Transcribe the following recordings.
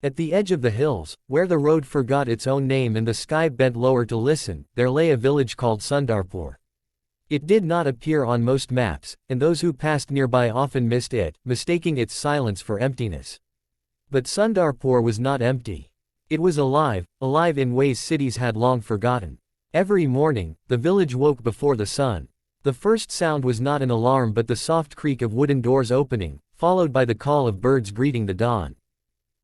At the edge of the hills, where the road forgot its own name and the sky bent lower to listen, there lay a village called Sundarpur. It did not appear on most maps, and those who passed nearby often missed it, mistaking its silence for emptiness. But Sundarpur was not empty. It was alive in ways cities had long forgotten. Every morning, the village woke before the sun. The first sound was not an alarm but the soft creak of wooden doors opening, followed by the call of birds greeting the dawn.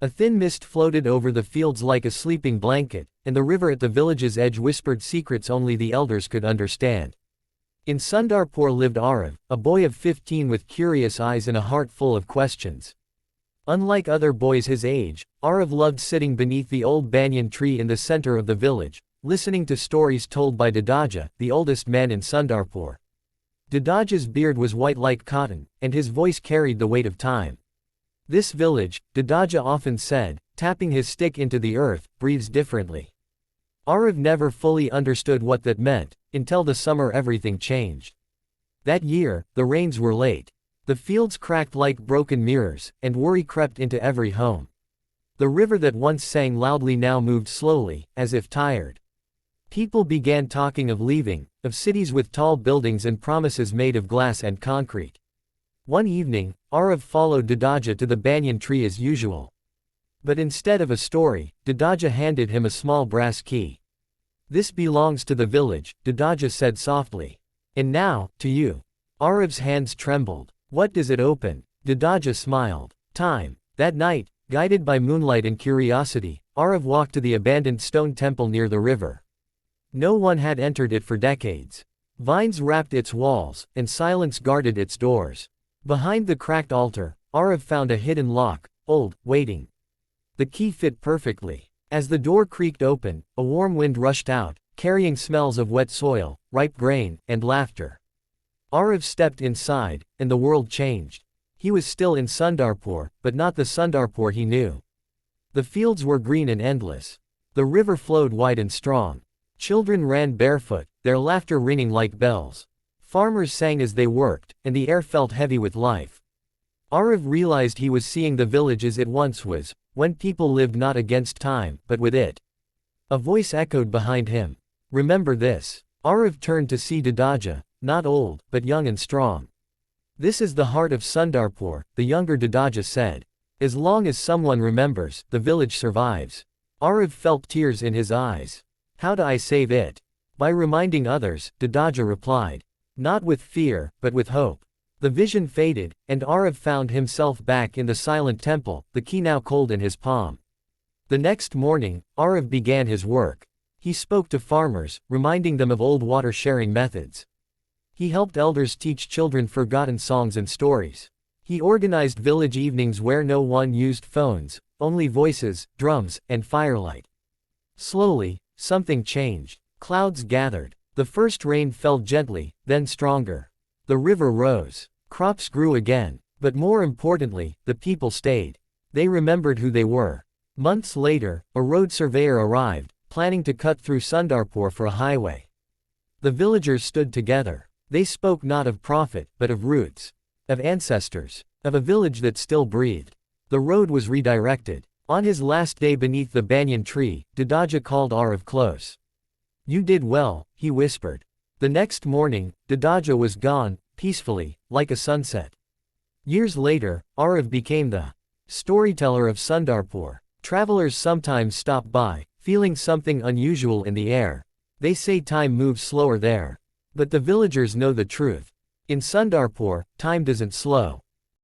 A thin mist floated over the fields like a sleeping blanket, and the river at the village's edge whispered secrets only the elders could understand. In Sundarpur lived Arav, a boy of 15 with curious eyes and a heart full of questions. Unlike other boys his age, Arav loved sitting beneath the old banyan tree in the center of the village, listening to stories told by Dadaja, the oldest man in Sundarpur. Dadaja's beard was white like cotton, and his voice carried the weight of time. This village, Dadaja often said, tapping his stick into the earth, breathes differently. Arav never fully understood what that meant, until the summer everything changed. That year, the rains were late. The fields cracked like broken mirrors, and worry crept into every home. The river that once sang loudly now moved slowly, as if tired. People began talking of leaving, of cities with tall buildings and promises made of glass and concrete. One evening, Arav followed Dadaja to the banyan tree as usual. But instead of a story, Dadaja handed him a small brass key. "This belongs to the village," Dadaja said softly. "And now, to you." Arav's hands trembled. "What does it open?" Dadaja smiled. "Time." That night, guided by moonlight and curiosity, Arav walked to the abandoned stone temple near the river. No one had entered it for decades. Vines wrapped its walls, and silence guarded its doors. Behind the cracked altar, Arav found a hidden lock, old, waiting. The key fit perfectly. As the door creaked open, a warm wind rushed out, carrying smells of wet soil, ripe grain, and laughter. Arav stepped inside, and the world changed. He was still in Sundarpur, but not the Sundarpur he knew. The fields were green and endless. The river flowed wide and strong. Children ran barefoot, their laughter ringing like bells. Farmers sang as they worked, and the air felt heavy with life. Arav realized he was seeing the village as it once was, when people lived not against time, but with it. A voice echoed behind him. "Remember this." Arav turned to see Dadaja, not old, but young and strong. "This is the heart of Sundarpur," the younger Dadaja said. "As long as someone remembers, the village survives." Arav felt tears in his eyes. "How do I save it?" "By reminding others," Dadaja replied. "Not with fear, but with hope." The vision faded, and Arav found himself back in the silent temple, the key now cold in his palm. The next morning, Arav began his work. He spoke to farmers, reminding them of old water-sharing methods. He helped elders teach children forgotten songs and stories. He organized village evenings where no one used phones, only voices, drums, and firelight. Slowly, something changed. Clouds gathered. The first rain fell gently, then stronger. The river rose. Crops grew again. But more importantly, the people stayed. They remembered who they were. Months later, a road surveyor arrived, planning to cut through Sundarpur for a highway. The villagers stood together. They spoke not of profit, but of roots. Of ancestors. Of a village that still breathed. The road was redirected. On his last day beneath the banyan tree, Dadaja called Arav close. "You did well," he whispered. The next morning, Dadaja was gone, peacefully, like a sunset. Years later, Arav became the storyteller of Sundarpur. Travelers sometimes stop by, feeling something unusual in the air. They say time moves slower there. But the villagers know the truth. In Sundarpur, time doesn't slow.